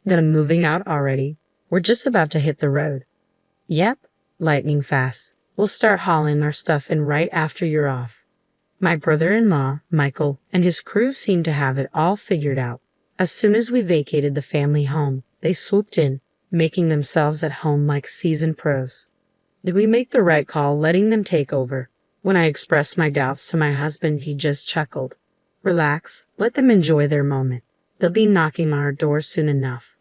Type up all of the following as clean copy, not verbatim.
That I'm moving out already. We're just about to hit the road. Yep, lightning fast. We'll start hauling our stuff in right after you're off. My brother-in-law, Michael, and his crew seemed to have it all figured out. As soon as we vacated the family home, they swooped in, making themselves at home like seasoned pros. Did we make the right call letting them take over? When I expressed my doubts to my husband, he just chuckled. Relax, let them enjoy their moment. They'll be knocking on our door soon enough.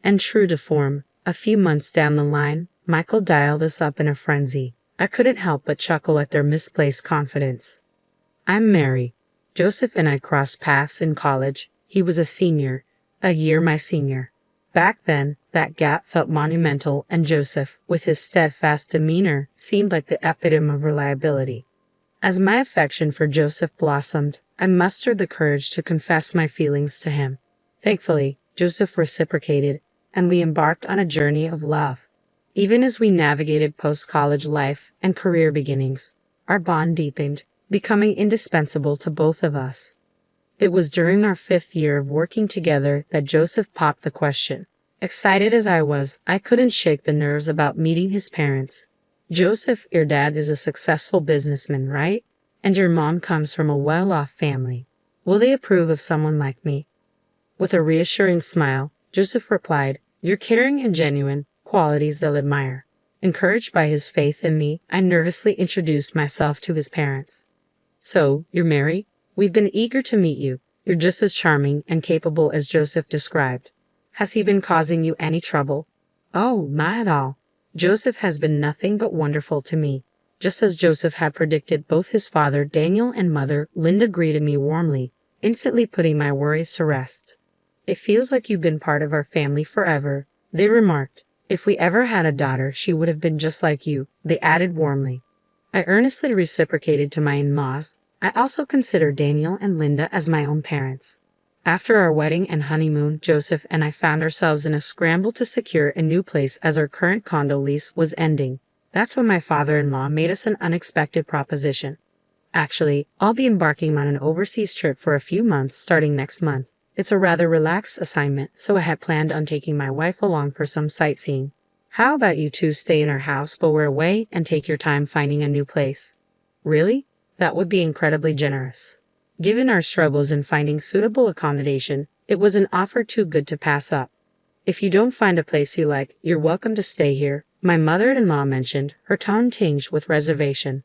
And true to form, a few months down the line, Michael dialed us up in a frenzy. I couldn't help but chuckle at their misplaced confidence. I'm Mary. Joseph and I crossed paths in college. He was a senior, a year my senior. Back then, that gap felt monumental, and Joseph, with his steadfast demeanor, seemed like the epitome of reliability. As my affection for Joseph blossomed, I mustered the courage to confess my feelings to him. Thankfully, Joseph reciprocated, and we embarked on a journey of love. Even as we navigated post-college life and career beginnings, our bond deepened, becoming indispensable to both of us. It was during our 5th year of working together that Joseph popped the question. Excited as I was, I couldn't shake the nerves about meeting his parents. Joseph, your dad is a successful businessman, right? And your mom comes from a well-off family. Will they approve of someone like me? With a reassuring smile, Joseph replied, You're caring and genuine, qualities they'll admire. Encouraged by his faith in me, I nervously introduced myself to his parents. So, you're Mary? We've been eager to meet you. You're just as charming and capable as Joseph described. Has he been causing you any trouble? Oh, not at all. Joseph has been nothing but wonderful to me. Just as Joseph had predicted, both his father, Daniel, and mother, Linda, greeted me warmly, instantly putting my worries to rest. It feels like you've been part of our family forever, they remarked. If we ever had a daughter, she would have been just like you, they added warmly. I earnestly reciprocated to my in-laws. I also consider Daniel and Linda as my own parents. After our wedding and honeymoon, Joseph and I found ourselves in a scramble to secure a new place as our current condo lease was ending. That's when my father-in-law made us an unexpected proposition. Actually, I'll be embarking on an overseas trip for a few months starting next month. It's a rather relaxed assignment, so I had planned on taking my wife along for some sightseeing. How about you two stay in our house while we're away and take your time finding a new place? Really? That would be incredibly generous. Given our struggles in finding suitable accommodation, it was an offer too good to pass up. If you don't find a place you like, you're welcome to stay here, my mother-in-law mentioned, her tone tinged with reservation.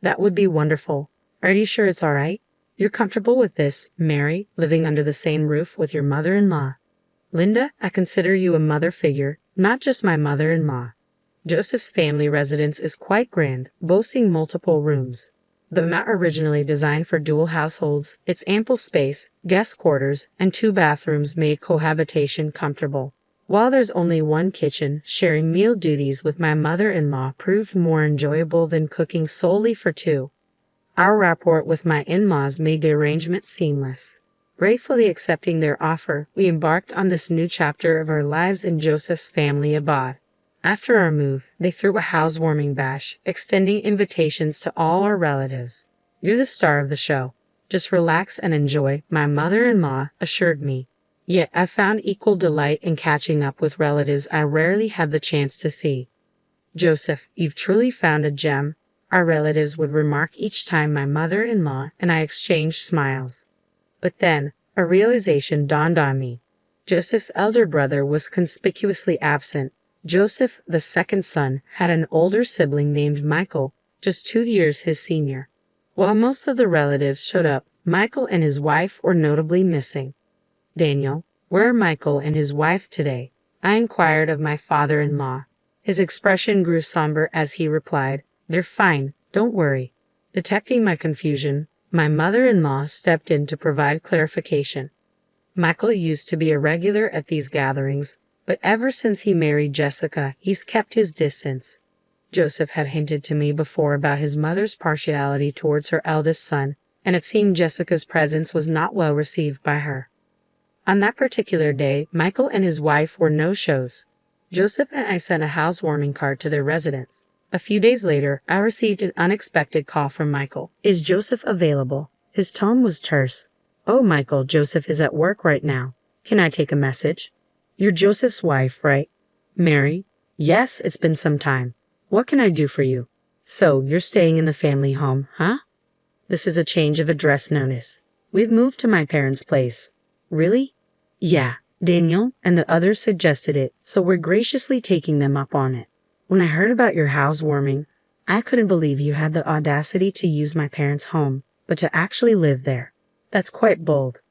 That would be wonderful. Are you sure it's all right? You're comfortable with this, Mary, living under the same roof with your mother-in-law? Linda, I consider you a mother figure, not just my mother-in-law. Joseph's family residence is quite grand, boasting multiple rooms. Though not originally designed for dual households, its ample space, guest quarters, and 2 bathrooms made cohabitation comfortable. While there's only one kitchen, sharing meal duties with my mother-in-law proved more enjoyable than cooking solely for 2. Our rapport with my in-laws made the arrangement seamless. Gratefully accepting their offer, we embarked on this new chapter of our lives in Joseph's family abode. After our move, they threw a housewarming bash, extending invitations to all our relatives. You're the star of the show. Just relax and enjoy, my mother-in-law assured me. Yet I found equal delight in catching up with relatives I rarely had the chance to see. Joseph, you've truly found a gem, our relatives would remark each time my mother-in-law and I exchanged smiles. But then, a realization dawned on me. Joseph's elder brother was conspicuously absent. Joseph, the second son, had an older sibling named Michael, just 2 years his senior. While most of the relatives showed up, Michael and his wife were notably missing. Daniel, where are Michael and his wife today? I inquired of my father-in-law. His expression grew somber as he replied, They're fine, don't worry. Detecting my confusion, my mother-in-law stepped in to provide clarification. Michael used to be a regular at these gatherings, but ever since he married Jessica, he's kept his distance. Joseph had hinted to me before about his mother's partiality towards her eldest son, and it seemed Jessica's presence was not well received by her. On that particular day, Michael and his wife were no-shows. Joseph and I sent a housewarming card to their residence. A few days later, I received an unexpected call from Michael. Is Joseph available? His tone was terse. Oh, Michael, Joseph is at work right now. Can I take a message? You're Joseph's wife, right? Mary? Yes, it's been some time. What can I do for you? So, you're staying in the family home, huh? This is a change of address notice. We've moved to my parents' place. Really? Yeah, Daniel and the others suggested it, so we're graciously taking them up on it. When I heard about your housewarming, I couldn't believe you had the audacity to use my parents' home, but to actually live there. That's quite bold.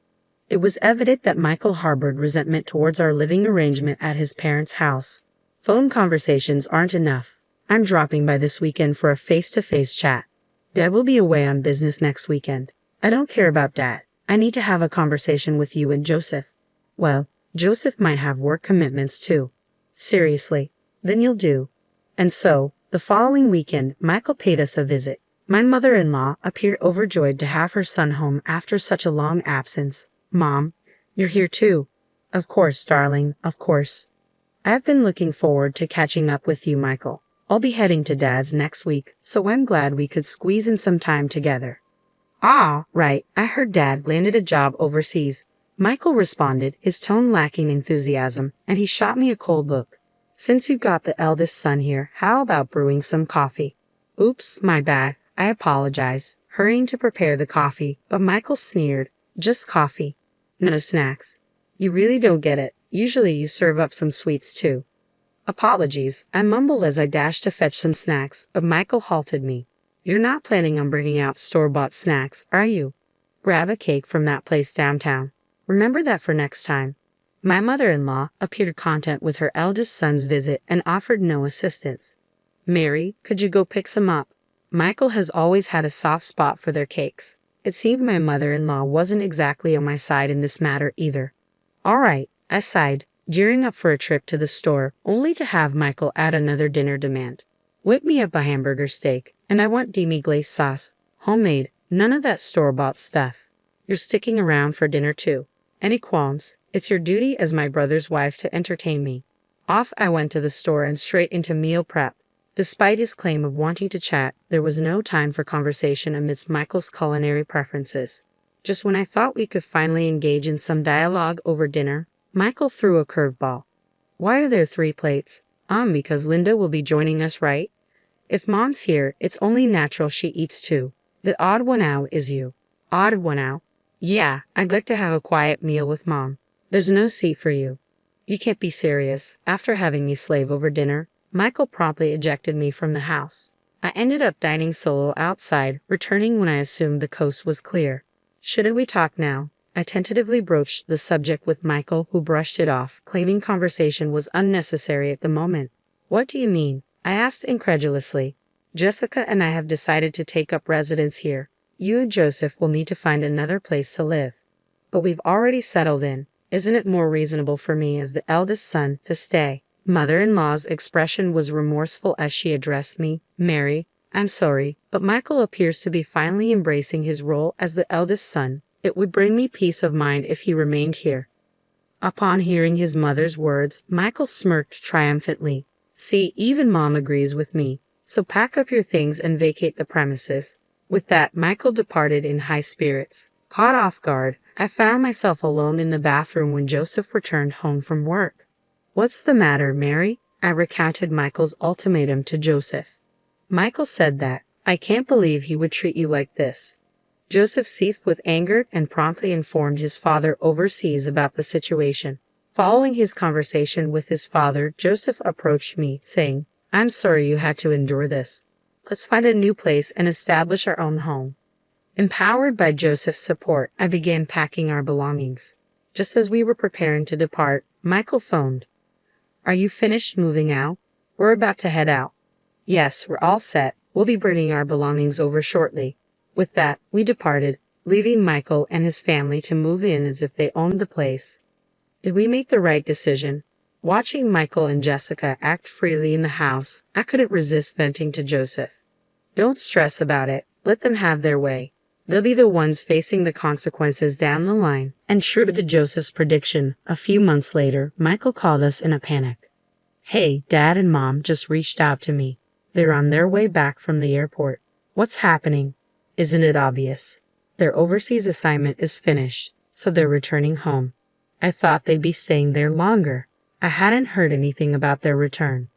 It was evident that Michael harbored resentment towards our living arrangement at his parents' house. Phone conversations aren't enough. I'm dropping by this weekend for a face-to-face chat. Dad will be away on business next weekend. I don't care about Dad. I need to have a conversation with you and Joseph. Well, Joseph might have work commitments too. Seriously, then you'll do. And so, the following weekend, Michael paid us a visit. My mother-in-law appeared overjoyed to have her son home after such a long absence. Mom, you're here too. Of course, darling, of course. I've been looking forward to catching up with you, Michael. I'll be heading to Dad's next week, so I'm glad we could squeeze in some time together. Ah, right, I heard Dad landed a job overseas. Michael responded, his tone lacking enthusiasm, and he shot me a cold look. Since you got the eldest son here, how about brewing some coffee? Oops, my bad, I apologize, hurrying to prepare the coffee, but Michael sneered. Just coffee. No snacks. You really don't get it. Usually you serve up some sweets too. Apologies, I mumbled as I dashed to fetch some snacks, but Michael halted me. You're not planning on bringing out store-bought snacks, are you? Grab a cake from that place downtown. Remember that for next time. My mother-in-law appeared content with her eldest son's visit and offered no assistance. Mary, could you go pick some up? Michael has always had a soft spot for their cakes. It seemed my mother-in-law wasn't exactly on my side in this matter either. All right, I sighed, gearing up for a trip to the store, only to have Michael add another dinner demand. Whip me up a hamburger steak, and I want demi-glace sauce. Homemade, none of that store-bought stuff. You're sticking around for dinner too. Any qualms? It's your duty as my brother's wife to entertain me. Off I went to the store and straight into meal prep. Despite his claim of wanting to chat, there was no time for conversation amidst Michael's culinary preferences. Just when I thought we could finally engage in some dialogue over dinner, Michael threw a curveball. Why are there 3 plates? Because Linda will be joining us, right? If Mom's here, it's only natural she eats too. The odd one out is you. Odd one out? Yeah, I'd like to have a quiet meal with Mom. There's no seat for you. You can't be serious. After having me slave over dinner, Michael promptly ejected me from the house. I ended up dining solo outside, returning when I assumed the coast was clear. Shouldn't we talk now? I tentatively broached the subject with Michael, who brushed it off, claiming conversation was unnecessary at the moment. What do you mean? I asked incredulously. Jessica and I have decided to take up residence here. You and Joseph will need to find another place to live. But we've already settled in. Isn't it more reasonable for me as the eldest son to stay? Mother-in-law's expression was remorseful as she addressed me. Mary, I'm sorry, but Michael appears to be finally embracing his role as the eldest son. It would bring me peace of mind if he remained here. Upon hearing his mother's words, Michael smirked triumphantly. See, even Mom agrees with me. So pack up your things and vacate the premises. With that, Michael departed in high spirits. Caught off guard, I found myself alone in the bathroom when Joseph returned home from work. What's the matter, Mary? I recounted Michael's ultimatum to Joseph. Michael said that, I can't believe he would treat you like this. Joseph seethed with anger and promptly informed his father overseas about the situation. Following his conversation with his father, Joseph approached me, saying, I'm sorry you had to endure this. Let's find a new place and establish our own home. Empowered by Joseph's support, I began packing our belongings. Just as we were preparing to depart, Michael phoned. Are you finished moving out? We're about to head out. Yes, we're all set. We'll be bringing our belongings over shortly. With that, we departed, leaving Michael and his family to move in as if they owned the place. Did we make the right decision? Watching Michael and Jessica act freely in the house, I couldn't resist venting to Joseph. Don't stress about it. Let them have their way. They'll be the ones facing the consequences down the line. And true to Joseph's prediction, a few months later, Michael called us in a panic. Hey, Dad and Mom just reached out to me. They're on their way back from the airport. What's happening? Isn't it obvious? Their overseas assignment is finished, so they're returning home. I thought they'd be staying there longer. I hadn't heard anything about their return.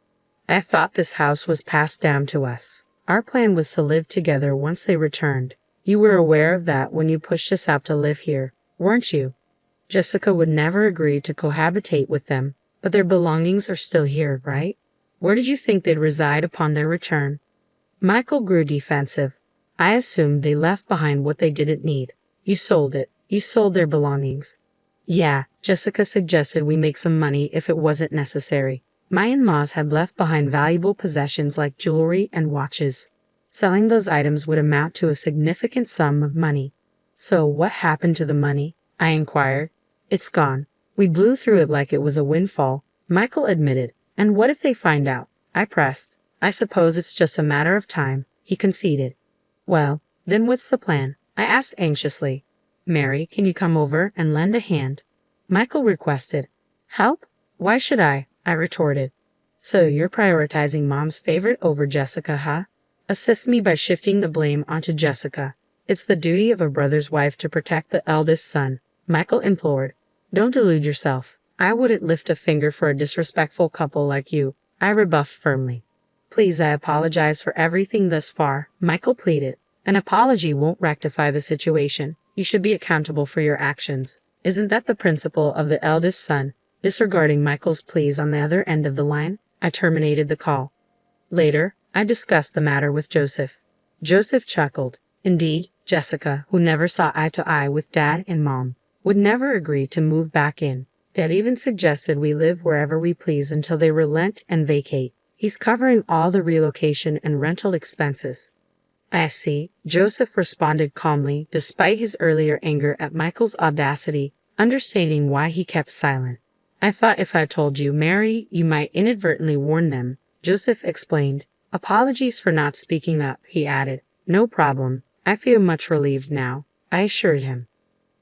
I thought this house was passed down to us. Our plan was to live together once they returned. You were aware of that when you pushed us out to live here, weren't you? Jessica would never agree to cohabitate with them, but their belongings are still here, right? Where did you think they'd reside upon their return? Michael grew defensive. I assumed they left behind what they didn't need. You sold it. You sold their belongings. Yeah, Jessica suggested we make some money if it wasn't necessary. My in-laws had left behind valuable possessions like jewelry and watches. Selling those items would amount to a significant sum of money. So what happened to the money? I inquired. It's gone. We blew through it like it was a windfall, Michael admitted. And what if they find out? I pressed. I suppose it's just a matter of time, he conceded. Well, then what's the plan? I asked anxiously. Mary, can you come over and lend a hand? Michael requested. Help? Why should I? I retorted. So you're prioritizing Mom's favorite over Jessica, huh? Assist me by shifting the blame onto Jessica. It's the duty of a brother's wife to protect the eldest son, Michael implored. Don't delude yourself. I wouldn't lift a finger for a disrespectful couple like you, I rebuffed firmly. Please, I apologize for everything thus far, Michael pleaded. An apology won't rectify the situation. You should be accountable for your actions. Isn't that the principle of the eldest son? Disregarding Michael's pleas on the other end of the line, I terminated the call. Later, I discussed the matter with Joseph. Joseph chuckled. Indeed, Jessica, who never saw eye to eye with Dad and Mom, would never agree to move back in. Dad even suggested we live wherever we please until they relent and vacate. He's covering all the relocation and rental expenses. I see, Joseph responded calmly, despite his earlier anger at Michael's audacity, understanding why he kept silent. I thought if I told you, Mary, you might inadvertently warn them, Joseph explained. Apologies for not speaking up, he added. No problem. I feel much relieved now, I assured him.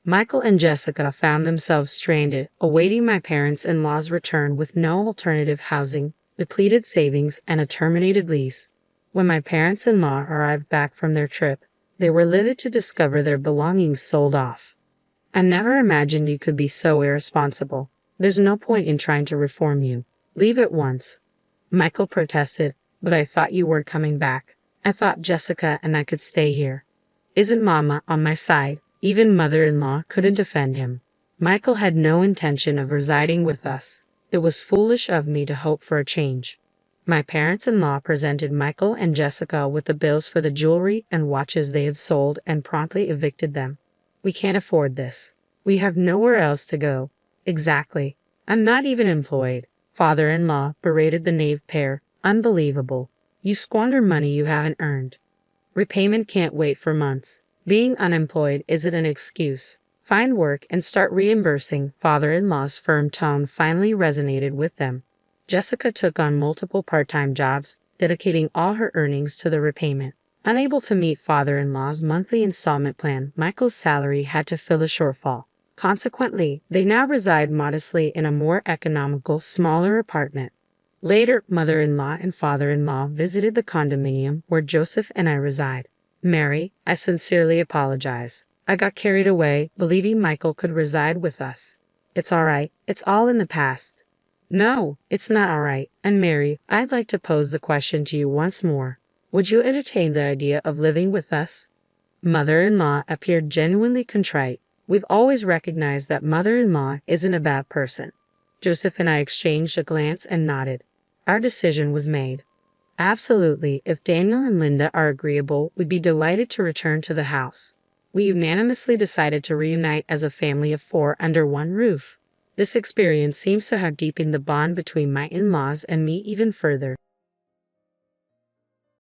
Michael and Jessica found themselves stranded, awaiting my parents-in-law's return with no alternative housing, depleted savings, and a terminated lease. When my parents-in-law arrived back from their trip, they were livid to discover their belongings sold off. I never imagined you could be so irresponsible. There's no point in trying to reform you. Leave at once. Michael protested, but I thought you were coming back. I thought Jessica and I could stay here. Isn't Mama on my side? Even mother-in-law couldn't defend him. Michael had no intention of residing with us. It was foolish of me to hope for a change. My parents-in-law presented Michael and Jessica with the bills for the jewelry and watches they had sold and promptly evicted them. We can't afford this. We have nowhere else to go. Exactly. I'm not even employed. Father-in-law berated the knave pair. Unbelievable. You squander money you haven't earned. Repayment can't wait for months. Being unemployed isn't an excuse. Find work and start reimbursing. Father-in-law's firm tone finally resonated with them. Jessica took on multiple part-time jobs, dedicating all her earnings to the repayment. Unable to meet father-in-law's monthly installment plan, Michael's salary had to fill a shortfall. Consequently, they now reside modestly in a more economical, smaller apartment. Later, mother-in-law and father-in-law visited the condominium where Joseph and I reside. Mary, I sincerely apologize. I got carried away, believing Michael could reside with us. It's all right. It's all in the past. No, it's not all right. And Mary, I'd like to pose the question to you once more. Would you entertain the idea of living with us? Mother-in-law appeared genuinely contrite. We've always recognized that mother-in-law isn't a bad person. Joseph and I exchanged a glance and nodded. Our decision was made. Absolutely, if Daniel and Linda are agreeable, we'd be delighted to return to the house. We unanimously decided to reunite as a family of 4 under one roof. This experience seems to have deepened the bond between my in-laws and me even further.